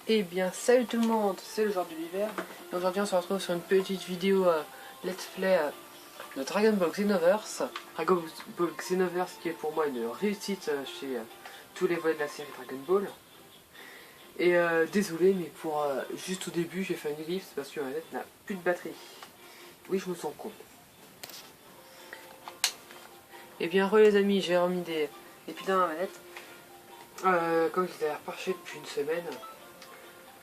Eh bien salut tout le monde, c'est le jour de l'hiver. Et aujourd'hui on se retrouve sur une petite vidéo let's play de Dragon Ball Xenoverse. Dragon Ball Xenoverse qui est pour moi une réussite chez tous les volets de la série Dragon Ball. Et désolé mais pour juste au début j'ai fait une ellipse parce que ma manette n'a plus de batterie. Oui, je me sens con. Et bien re les amis, j'ai remis des piles dans ma manette. Comme je les avais reparchés depuis une semaine.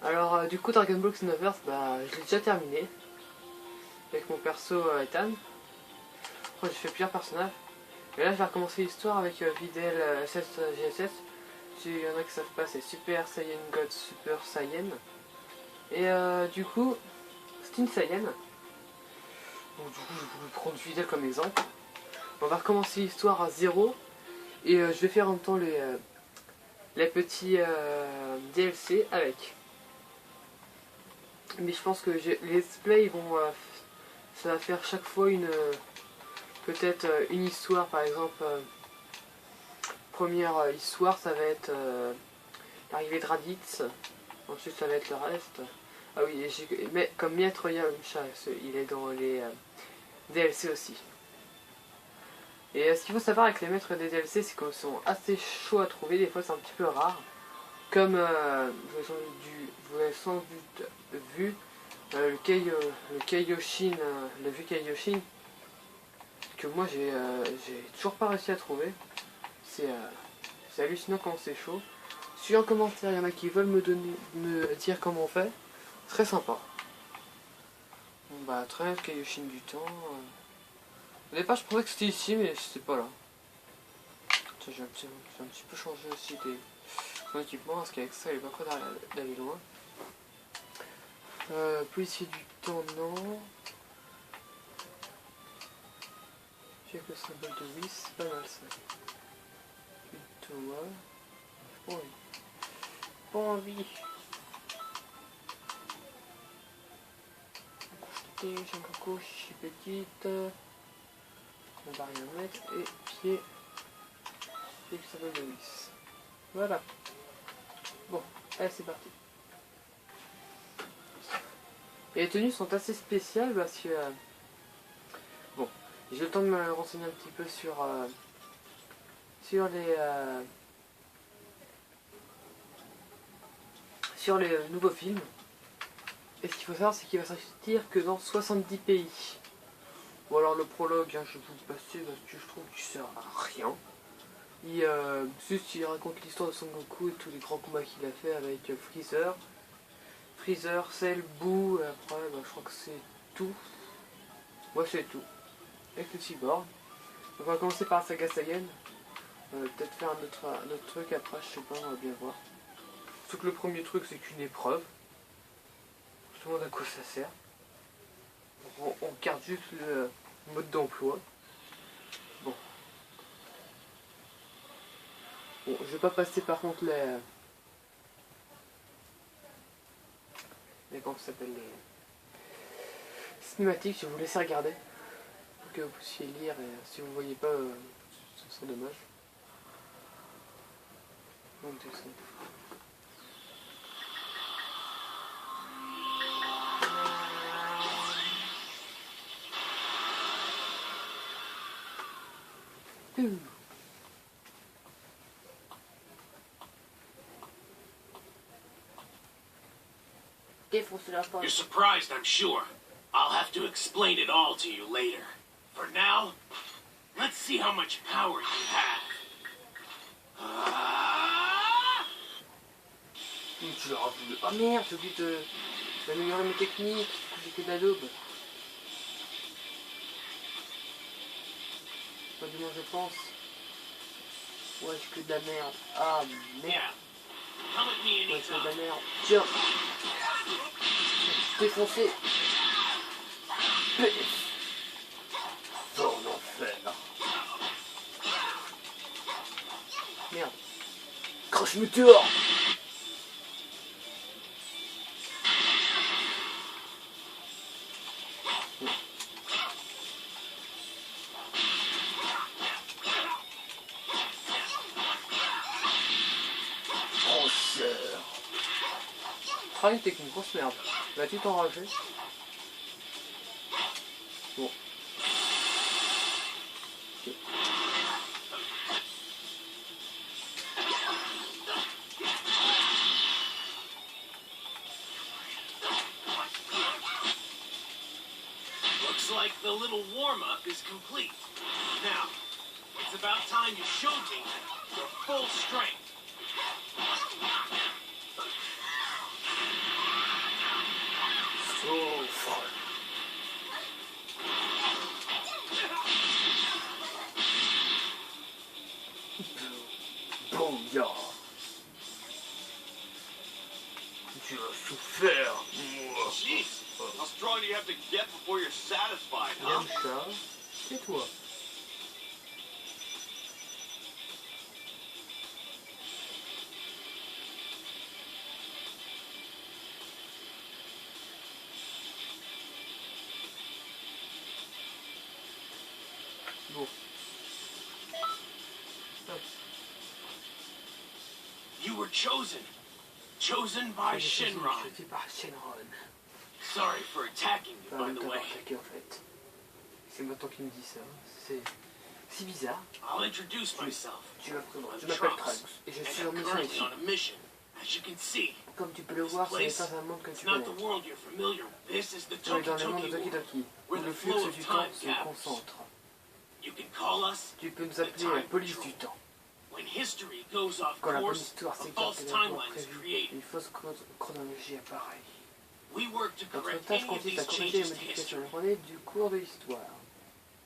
Alors du coup Dragon Ball Xenoverse, je l'ai déjà terminé avec mon perso Ethan. J'ai fait plusieurs personnages. Et là je vais recommencer l'histoire avec Videl SS GSS. Il y en a qui savent pas, c'est Super Saiyan God Super Saiyan. Et du coup c'est une Saiyan. Donc du coup je voulais prendre Videl comme exemple. On va recommencer l'histoire à 0. Et je vais faire en même temps les petits DLC avec. Mais je pense que les let's play vont ça va faire chaque fois une peut-être une histoire. Par exemple première histoire ça va être l'arrivée de Raditz. Ensuite ça va être le reste. Ah oui, mais comme Maître Yamcha, il est dans les DLC aussi. Et ce qu'il faut savoir avec les maîtres des DLC, c'est qu'ils sont assez chauds à trouver, des fois c'est un petit peu rare. Comme vous avez sans doute vu le Kaioshin, le vieux Kaioshin, que moi j'ai toujours pas réussi à trouver. C'est hallucinant quand c'est chaud. Si en commentaire il y en a qui veulent me dire comment on fait, très sympa. Bon bah très bien, Kaioshin du temps. Au départ je pensais que c'était ici mais c'était pas là. J'ai un petit peu changé aussi mon équipement parce qu'avec ça il est pas prêt d'aller loin. Policier du temps, non. J'ai le symbole de Whis, c'est pas mal ça. Plutôt, ouais. Pas envie. Pas envie. J'ai un coco, je suis petite. On va rien mettre. Et pied. Et le symbole de Whis. Voilà. Bon, allez, c'est parti. Et les tenues sont assez spéciales parce que. Bon, j'ai eu le temps de me renseigner un petit peu sur les nouveaux films. Et ce qu'il faut savoir, c'est qu'il va sortir que dans 70 pays. Ou alors le prologue, hein, je vais vous le passer parce que je trouve qu'il sert à rien. Il raconte l'histoire de Son Goku et tous les grands combats qu'il a fait avec Freezer, Cell, Boo, et après je crois que c'est tout. Moi c'est tout. Avec le cyborg. Donc on va commencer par la saga Saiyan. Peut-être faire un autre truc après, je sais pas, on va bien voir. Surtout que le premier truc c'est qu'une épreuve. Je me demande à quoi ça sert. On garde juste le mode d'emploi. Bon, je vais pas passer par contre les comment ça s'appelle, les cinématiques. Je vais vous laisser regarder pour que vous puissiez lire et si vous voyez pas, ce serait dommage. Donc, You're surprised, I'm sure. I'll have to explain it all to you later. For now, let's see how much power you have. Oh merde, j'ai oublié d'améliorer mes techniques, j'ai que d'Adobe. Pas du moins je pense. Ouais, j'ai que de la merde. Ah merde. Ouais, c'est de la merde. Tiens. Défoncé. Son enfer. Merde. Crash météore. Ah, une technique, grosse merde. Vas-tu t'enrager? Bon. Ok. Looks like the little warm-up is complete. Now, it's about time you showed me your full strength. So fun. Booyah. Tu as souffert, moi. Jeez, how strong do you have to get before you're satisfied, huh? Yamcha, tais-toi. Bon. You were chosen. Chosen by Shenron. Choisi par Shenron. Sorry for attacking you, by the way. Attaqué, en fait. C'est maintenant qu'il me dit ça. C'est bizarre. I'll introduce myself. Je m'appelle I'm Trunks Trunks, et je and suis en I'm mission currently ici. on a mission. As you can see, Comme tu peux le voir, ce n'est pas un monde que it's tu not connais. the world you're familiar with. This is the On est dans le monde de Toki Toki Toki, où where le the flow flux of du temps time se gathers. concentre. You can call us Tu peux nous appeler la police du temps. when history goes off Quand la bonne course, histoire a s'écarte false de la voie timeline is prévue, created. une fausse chronologie apparaît. We work to Notre correct tâche any of consiste à these corriger les changes to modifications history. erronées du cours de l'histoire.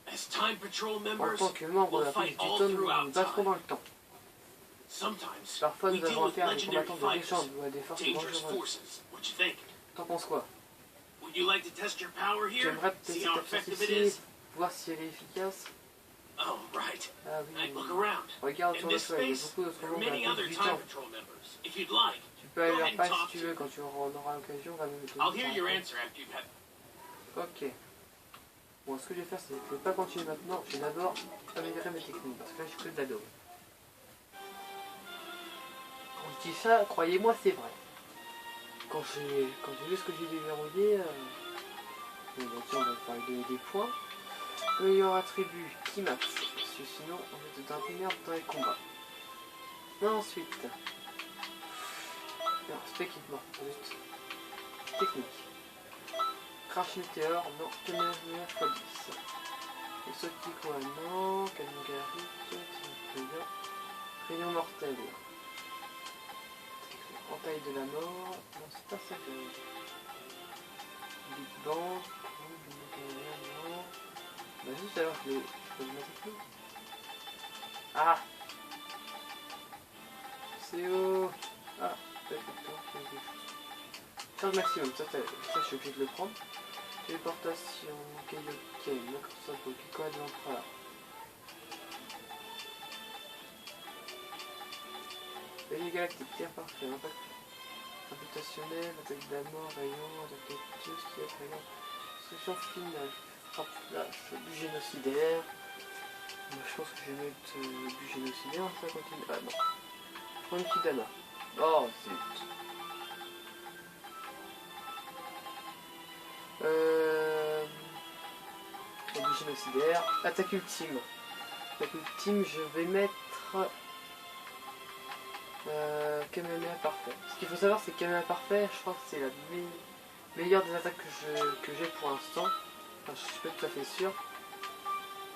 As Time Patrol En members, tant que membre de we'll la police fight du all temps, nous throughout nous battrons time. dans le temps. Sometimes, Parfois, we nous deal avons with affaire à des legendary combattants de fighters, légende ou à des forces dangerous dangereuses. forces. What you think? T'en penses quoi? Would you like to test your power Tu here? aimerais See tester how ta force effective it ici, is? voir si elle est efficace? Oh, right. Ah Hey, oui. look around. Regarde In sur le this sol, il y a space, beaucoup d'autres there are membres de many la other police du Time temps. Patrol members. If you'd like, Tu peux aller Go leur ahead and parler talk si tu to veux, quand tu en auras l'occasion, va me le I'll hear your answer after you've had... Ok. Bon, ce que je vais faire, c'est que je ne vais pas continuer maintenant. Je vais d'abord améliorer mes techniques, parce que là, je suis que de l'ado. Quand je dis ça, croyez-moi, c'est vrai. Quand j'ai vu ce que j'ai déverrouillé, bon, bah, tiens, on va faire donner des points. Meilleur attribut, Kimax, parce que sinon, on va être un peu merde dans les combats. Ensuite, non, c'est équipement, juste technique. Crash météore, non, tonnerre x10. Et sautis quoi, non, canon garrique, rayon mortel. Entaille de la mort, non, c'est pas ça que... Big Bang, non. Bah juste alors, je peux le mettre plus. Ah, c'est haut. Ah, charge maximum, ça je suis obligé de le prendre. Téléportation, Kaioken, Microsoft, Kikoa de l'empereur. Veillée galactique, tir parfait, impact gravitationnel, attaque de la mort, rayon, attaque cactus, tir, rayon, destruction finale, frappe flash, but génocidaire. Moi, je pense que je vais mettre but génocidaire, ça continue. Ah non. Je prends une Kidana. Oh, zut. But génocidaire. Attaque ultime. Attaque ultime, je vais mettre Kamehameha parfait. Ce qu'il faut savoir, c'est que Kamehameha parfait, je crois que c'est la meilleure des attaques que j'ai pour l'instant. Enfin, je suis pas tout à fait sûr.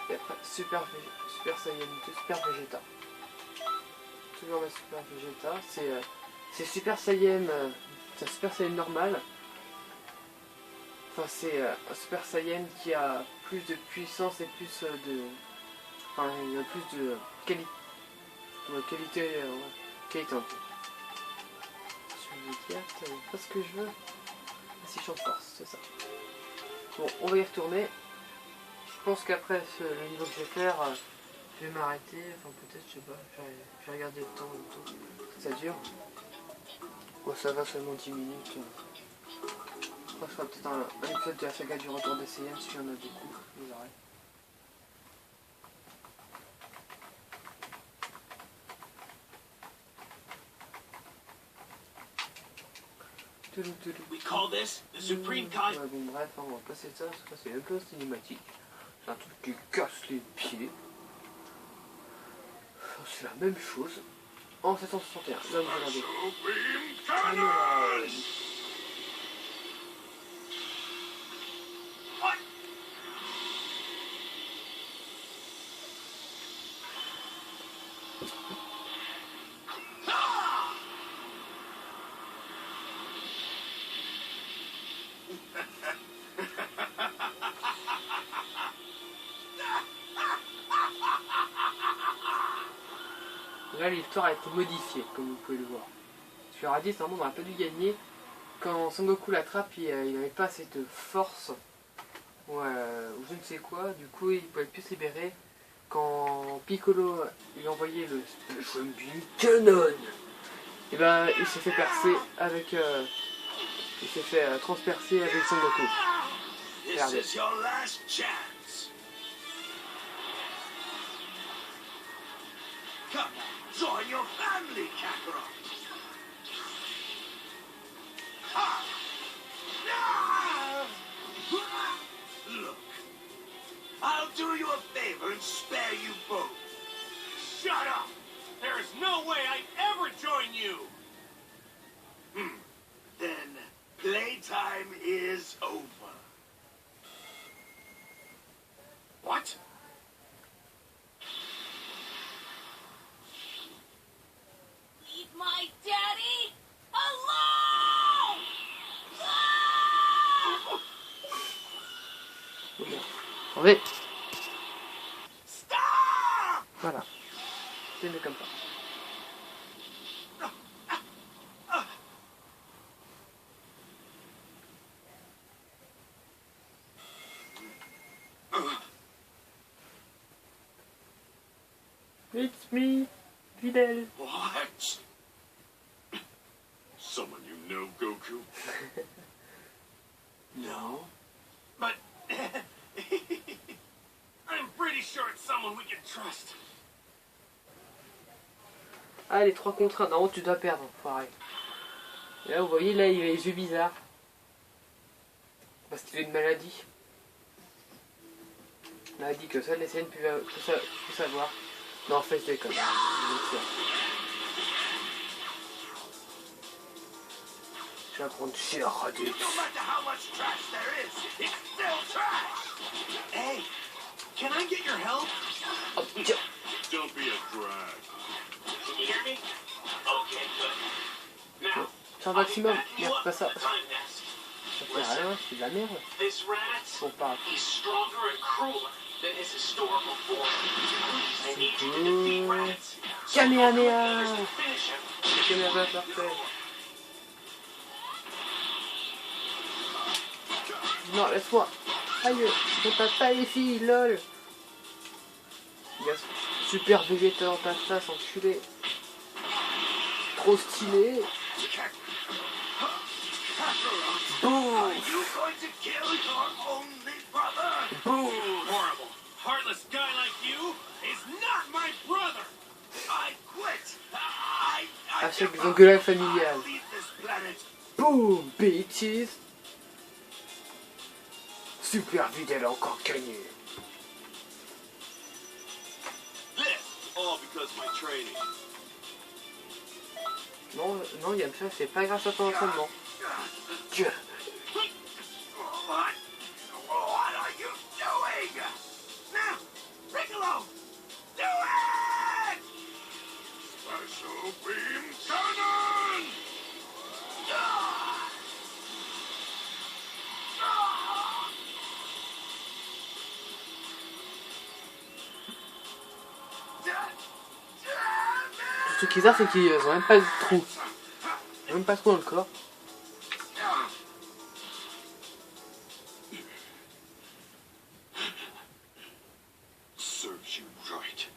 Et après, Super Saiyan 2, Super Vegeta. Toujours la Super Vegeta. C'est Super Saiyan. C'est un Super Saiyan normal. Enfin, c'est un Super Saiyan qui a plus de puissance et plus de. Enfin, il a plus de qualité. Qualité en tout. Je vais dire, pas ce que je veux. Assistion de force, c'est ça. Bon, on va y retourner. Je pense qu'après le niveau que je vais faire, je vais m'arrêter. Enfin, peut-être, je sais pas. Je vais regarder le temps et tout. Ça dure. Bon, ça va seulement 10 minutes. Après, je ferai peut-être un épisode de la saga du retour des Saiyans s'il y en a beaucoup. Je les arrête. We call this the Supreme Kai. Ouais, bon bref, hein, on va passer ça, parce que c'est un peu cinématique. C'est un truc qui casse les pieds. C'est la même chose. En 761, là vous regardez. Là l'histoire a été modifiée, comme vous pouvez le voir. Parce que Raditz, normalement, on n'aurait pas dû gagner. Quand Son Goku l'attrape, il n'avait pas assez de force, ou je ne sais quoi, du coup il ne pouvait plus se libérer. Quand Piccolo lui a envoyé le Jumping Cannon, et ben il s'est fait percer avec. Il s'est fait transpercer avec Son Goku. Regardez. Join your family, Kakarot! Look, I'll do you a favor and spare you both. Shut up! There is no way I'd ever join you! Then, playtime is over. What? Leave my daddy alone! Attendez. Stop! Voilà. C'est mieux comme ça. It's me, Fidel. What? Someone you know, Goku? No. But I'm pretty sure it's someone we can trust. Ah, les 3 contre 1. Non, tu dois perdre, pareil. Et là, vous voyez, là, il a les yeux bizarres. Parce qu'il a une maladie. On a dit que ça, les scènes pouvaient savoir. Non, en fait, je déconne. Je vais prendre cher, Raditz. No matter how much trash there is, it's still trash! Hey, can I get your help? Oh, tiens. Don't be a drag. Can you hear me? Okay, good. Now, C'est un maximum. Merde, pas ça. time nest. Ça fait rien, c'est de la merde. This rat, Bon, pas. he's stronger and crueler than his historical form. I need you to defeat rats. Kamehameha. Finish him. Kamehameha parfait. Non, laisse-moi. Aïe, je tape pas les filles, lol. Il y a super Vegeta dans ta face, enculé. Trop stylé. Boum. Are you going to kill your only brother? Boum. Horrible. Heartless guy like you is not my brother. I quit. À chaque engueulade familiale. Leave this planet. Boum, bitches. Super Videl a encore gagné. This all because of my training. Non, non, Yamcha, c'est pas grâce à ton entraînement. Dieu. What? What are you doing? Now, Piccolo, do it! Special beam cannon! Ce qui est bizarre, c'est qu'ils ont même pas de trou. Ils ont même pas de trou dans le corps. Serves you right.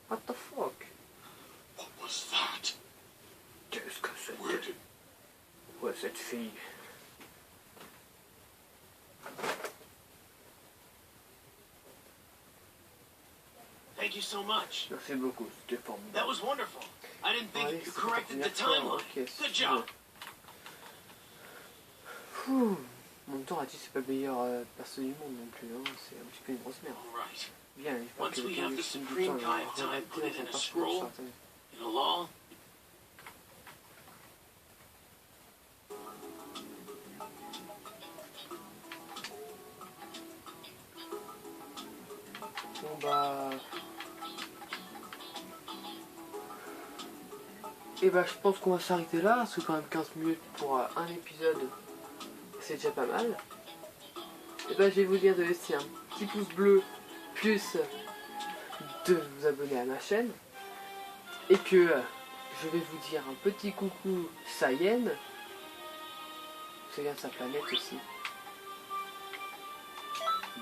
What the fuck? What was that? Qu'est-ce que Where c'était? did... Ouais, cette fille. Thank you so much. Merci beaucoup, c'était formidable. That was wonderful. I didn't think Allez, you c'est corrected the la première fois, timeline. ok, Good job. En même temps, Raditz c'est pas le meilleur perso du monde non plus, hein. C'est un petit peu une grosse merde. All right. Bien, il faut Once que we have the le supreme temps, il guide time, va put it rester in dans a son scroll. personnage, It'll all. Bon bah... Et bah je pense qu'on va s'arrêter là, parce que quand même 15 minutes pour un épisode, c'est déjà pas mal. Et bah je vais vous dire de laisser un petit pouce bleu, plus de vous abonner à ma chaîne. Et que je vais vous dire un petit coucou Saiyan. C'est bien sa planète aussi.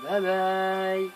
Bye bye.